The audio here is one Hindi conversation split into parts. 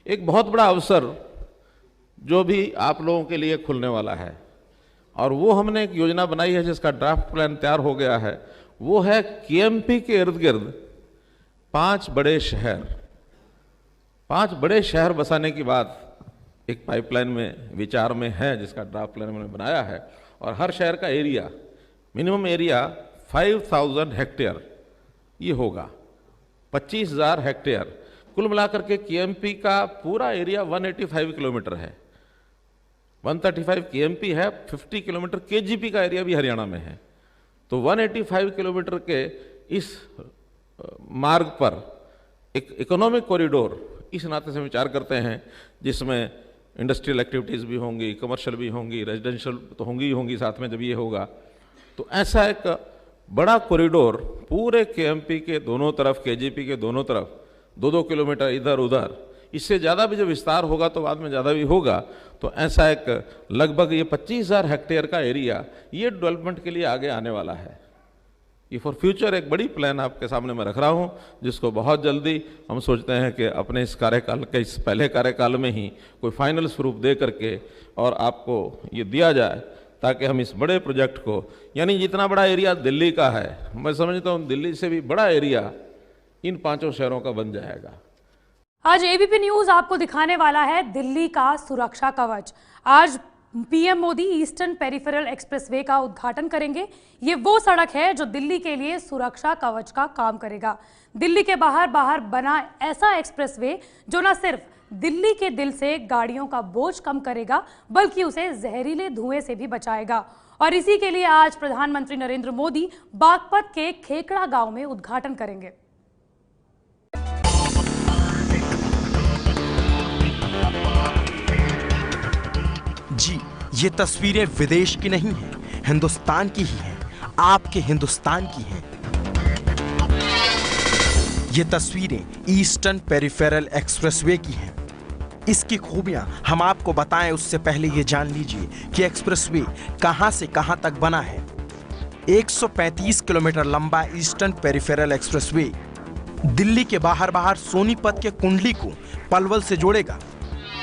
एक बहुत बड़ा अवसर जो भी आप लोगों के लिए खुलने वाला है, और वो हमने एक योजना बनाई है जिसका ड्राफ्ट प्लान तैयार हो गया है। वो है केएमपी के इर्द गिर्द 5 बड़े शहर बसाने की बात एक पाइपलाइन में विचार में है, जिसका ड्राफ्ट प्लान हमने बनाया है। और हर शहर का एरिया, मिनिमम एरिया 5000 हेक्टेयर ये होगा, 25,000 हेक्टेयर। कुल मिलाकर के केएमपी का पूरा एरिया 185 किलोमीटर है। 135 केएमपी है, 50 किलोमीटर केजीपी का एरिया भी हरियाणा में है। तो 185 किलोमीटर के इस मार्ग पर एक इकोनॉमिक कॉरिडोर इस नाते से विचार करते हैं, जिसमें इंडस्ट्रियल एक्टिविटीज़ भी होंगी, कमर्शियल भी होंगी, रेजिडेंशियल तो होंगी ही होंगी साथ में जब ये होगा। तो ऐसा एक बड़ा कॉरिडोर पूरे केएमपी के दोनों तरफ, केजीपी के दोनों तरफ 2-2 किलोमीटर इधर उधर, इससे ज़्यादा भी जब विस्तार होगा तो बाद में ज़्यादा भी होगा। तो ऐसा एक लगभग ये 25,000 हेक्टेयर का एरिया ये डेवलपमेंट के लिए आगे आने वाला है। ये फॉर फ्यूचर एक बड़ी प्लान आपके सामने मैं रख रहा हूँ, जिसको बहुत जल्दी हम सोचते हैं कि अपने इस कार्यकाल के, इस पहले कार्यकाल में ही कोई फाइनल स्वरूप दे करके और आपको ये दिया जाए, ताकि हम इस बड़े प्रोजेक्ट को, यानी जितना बड़ा एरिया दिल्ली का है, मैं समझता हूँ दिल्ली से भी बड़ा एरिया इन 5 शहरों का बन जाएगा। आज एबीपी न्यूज आपको दिखाने वाला है दिल्ली का सुरक्षा कवच। आज PM Modi eastern peripheral expressway का उद्घाटन करेंगे। ये वो सड़क है जो दिल्ली के लिए सुरक्षा कवच का काम करेगा। दिल्ली के बाहर बना ऐसा एक्सप्रेसवे जो न सिर्फ दिल्ली के दिल से गाड़ियों का बोझ कम करेगा, बल्कि उसे जहरीले धुएं से भी बचाएगा। और इसी के लिए आज प्रधानमंत्री नरेंद्र मोदी बागपत के खेकड़ा गांव में उद्घाटन करेंगे। जी, ये तस्वीरें विदेश की नहीं हैं, हिंदुस्तान की ही हैं, आपके हिंदुस्तान की हैं। ये तस्वीरें ईस्टर्न पेरिफेरल एक्सप्रेसवे की हैं। इसकी खूबियां हम आपको बताएं उससे पहले ये जान लीजिए कि एक्सप्रेसवे कहां से कहां तक बना है। 135 किलोमीटर लंबा ईस्टर्न पेरिफेरल एक्सप्रेसवे दिल्ली के बाहर सोनीपत के कुंडली को पलवल से जोड़ेगा।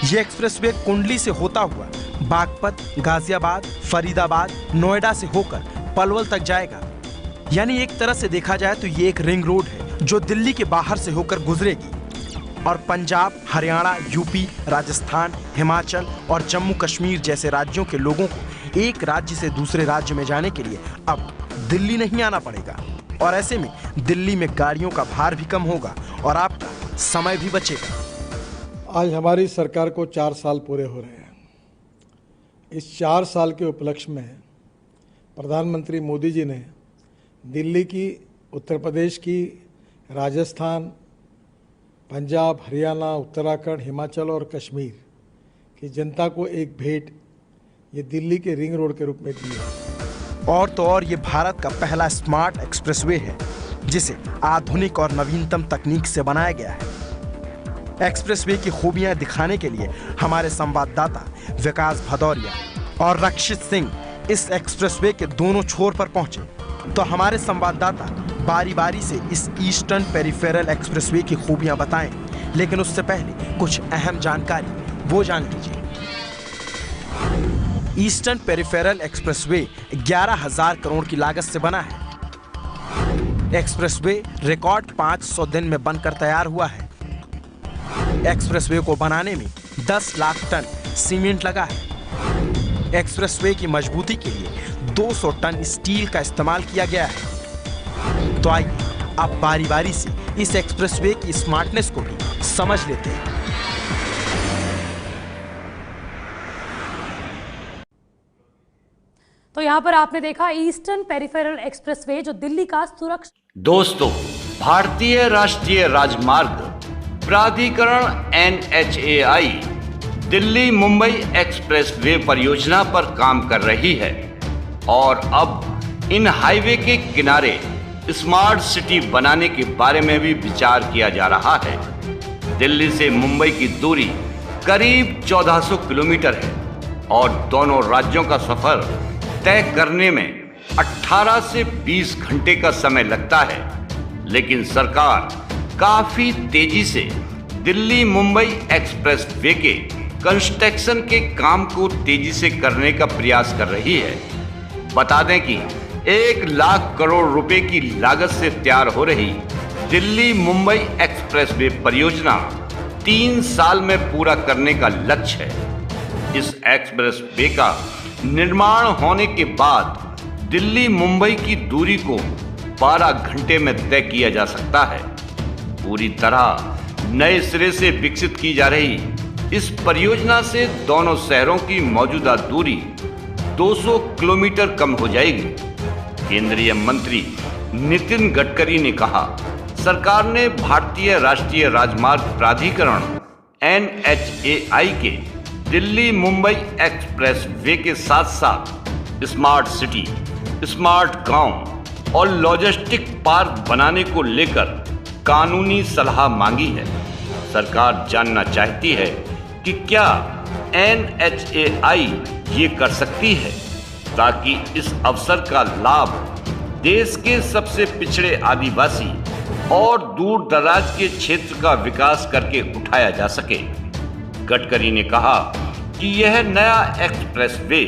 ये एक्सप्रेसवे कुंडली से होता हुआ बागपत, गाजियाबाद, फरीदाबाद, नोएडा से होकर पलवल तक जाएगा। यानी एक तरह से देखा जाए तो ये एक रिंग रोड है जो दिल्ली के बाहर से होकर गुजरेगी और पंजाब, हरियाणा, यूपी, राजस्थान, हिमाचल और जम्मू कश्मीर जैसे राज्यों के लोगों को एक राज्य से दूसरे राज्य में जाने के लिए अब दिल्ली नहीं आना पड़ेगा। और ऐसे में दिल्ली में गाड़ियों का भार भी कम होगा और आपका समय भी बचेगा। आज हमारी सरकार को 4 साल पूरे हो रहे हैं। इस 4 साल के उपलक्ष्य में प्रधानमंत्री मोदी जी ने दिल्ली की, उत्तर प्रदेश की, राजस्थान, पंजाब, हरियाणा, उत्तराखंड, हिमाचल और कश्मीर की जनता को एक भेंट ये दिल्ली के रिंग रोड के रूप में दी है। और तो और ये भारत का पहला स्मार्ट एक्सप्रेसवे है जिसे आधुनिक और नवीनतम तकनीक से बनाया गया है। एक्सप्रेसवे की खूबियां दिखाने के लिए हमारे संवाददाता विकास भदौरिया और रक्षित सिंह इस एक्सप्रेसवे के दोनों छोर पर पहुंचे। तो हमारे संवाददाता बारी बारी से इस ईस्टर्न पेरिफेरल एक्सप्रेसवे की खूबियां बताएं, लेकिन उससे पहले कुछ अहम जानकारी वो जान लीजिए। ईस्टर्न पेरिफेरल एक्सप्रेसवे 11,000 करोड़ की लागत से बना है। एक्सप्रेसवे रिकॉर्ड 500 दिन में बनकर तैयार हुआ है। एक्सप्रेसवे को बनाने में 10 लाख टन सीमेंट लगा है। एक्सप्रेसवे की मजबूती के लिए 200 टन स्टील का इस्तेमाल किया गया है। तो आइए अब बारी बारी से इस एक्सप्रेसवे की स्मार्टनेस को भी समझ लेते हैं। तो यहाँ पर आपने देखा ईस्टर्न पेरिफेरल एक्सप्रेसवे जो दिल्ली का सुरक्षा। दोस्तों, भारतीय राष्ट्रीय राजमार्ग प्राधिकरण NHAI दिल्ली मुंबई एक्सप्रेसवे परियोजना पर काम कर रही है और अब इन हाईवे के किनारे स्मार्ट सिटी बनाने के बारे में भी विचार किया जा रहा है। दिल्ली से मुंबई की दूरी करीब 1400 किलोमीटर है और दोनों राज्यों का सफर तय करने में 18 से 20 घंटे का समय लगता है, लेकिन सरकार काफी तेजी से दिल्ली मुंबई एक्सप्रेस वे के कंस्ट्रक्शन के काम को तेजी से करने का प्रयास कर रही है। बता दें कि 1 लाख करोड़ रुपए की लागत से तैयार हो रही दिल्ली मुंबई एक्सप्रेस वे परियोजना 3 साल में पूरा करने का लक्ष्य है। इस एक्सप्रेस वे का निर्माण होने के बाद दिल्ली मुंबई की दूरी को 12 घंटे में तय किया जा सकता है। पूरी तरह नए सिरे से विकसित की जा रही इस परियोजना से दोनों शहरों की मौजूदा दूरी 200 किलोमीटर कम हो जाएगी। केंद्रीय मंत्री नितिन गडकरी ने कहा, सरकार ने भारतीय राष्ट्रीय राजमार्ग प्राधिकरण NHAI के दिल्ली मुंबई एक्सप्रेस वे के साथ साथ स्मार्ट सिटी, स्मार्ट गांव और लॉजिस्टिक पार्क बनाने को लेकर कानूनी सलाह मांगी है। सरकार जानना चाहती है कि क्या NHAI ये कर सकती है ताकि इस अवसर का लाभ देश के सबसे पिछड़े आदिवासी और दूर दराज के क्षेत्र का विकास करके उठाया जा सके। गडकरी ने कहा कि यह नया एक्सप्रेस वे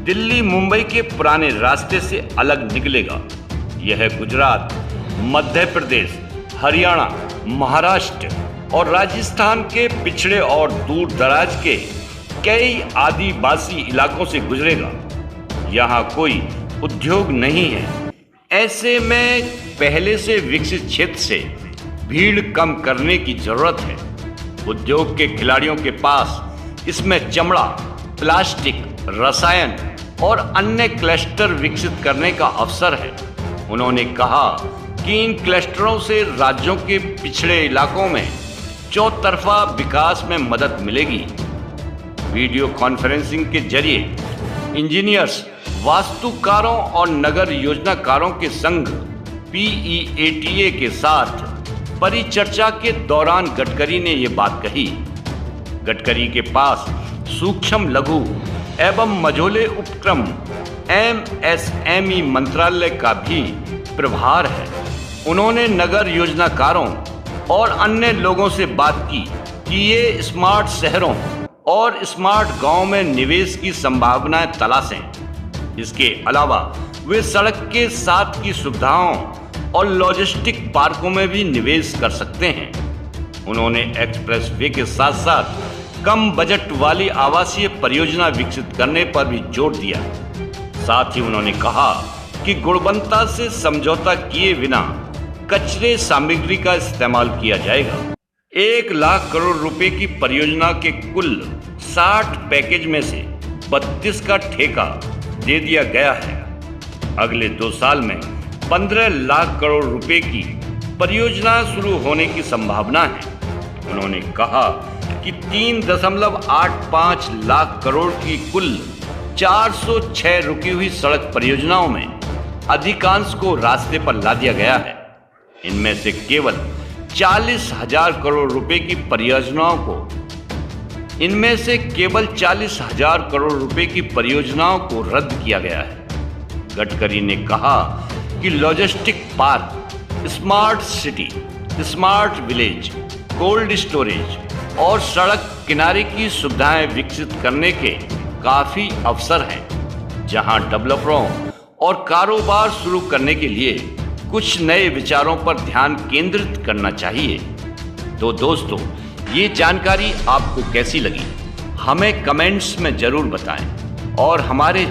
दिल्ली मुंबई के पुराने रास्ते से अलग निकलेगा। यह गुजरात, मध्य प्रदेश, हरियाणा, महाराष्ट्र और राजस्थान के पिछड़े और दूर दराज के कई आदिवासी इलाकों से गुजरेगा। यहाँ कोई उद्योग नहीं है। ऐसे में पहले से विकसित क्षेत्र से भीड़ कम करने की जरूरत है। उद्योग के खिलाड़ियों के पास इसमें चमड़ा, प्लास्टिक, रसायन और अन्य क्लस्टर विकसित करने का अवसर है। उन्होंने कहा कि इन क्लस्टरों से राज्यों के पिछड़े इलाकों में चौतरफा विकास में मदद मिलेगी। वीडियो कॉन्फ्रेंसिंग के जरिए इंजीनियर्स, वास्तुकारों और नगर योजनाकारों के संघ PEATA के साथ परिचर्चा के दौरान गडकरी ने ये बात कही। गडकरी के पास सूक्ष्म लघु एवं मझोले उपक्रम MSME मंत्रालय का भी प्रभार है। उन्होंने नगर योजनाकारों और अन्य लोगों से बात की कि ये स्मार्ट शहरों और स्मार्ट गांव में निवेश की संभावनाएं तलाशें। इसके अलावा वे सड़क के साथ की सुविधाओं और लॉजिस्टिक पार्कों में भी निवेश कर सकते हैं। उन्होंने एक्सप्रेस वे के साथ साथ कम बजट वाली आवासीय परियोजना विकसित करने पर भी जोर दिया। साथ ही उन्होंने कहा कि गुणवत्ता से समझौता किए बिना कचरे सामग्री का इस्तेमाल किया जाएगा। 1 लाख करोड़ रुपए की परियोजना के कुल 60 पैकेज में से 32 का ठेका दे दिया गया है। अगले 2 साल में 15 लाख करोड़ रुपए की परियोजना शुरू होने की संभावना है। उन्होंने कहा कि 3.85 लाख करोड़ की कुल 406 रुकी हुई सड़क परियोजनाओं में अधिकांश को रास्ते पर ला दिया गया है। इनमें से केवल 40,000 करोड़ रुपए की परियोजनाओं को रद्द किया गया है। गडकरी ने कहा कि logistic park, smart city, smart village, cold storage और सड़क किनारे की सुविधाएं विकसित करने के काफी अवसर हैं, जहां डेवलपरों और कारोबार शुरू करने के लिए कुछ नए विचारों पर ध्यान केंद्रित करना चाहिए। तो दोस्तों, ये जानकारी आपको कैसी लगी हमें कमेंट्स में जरूर बताएं और हमारे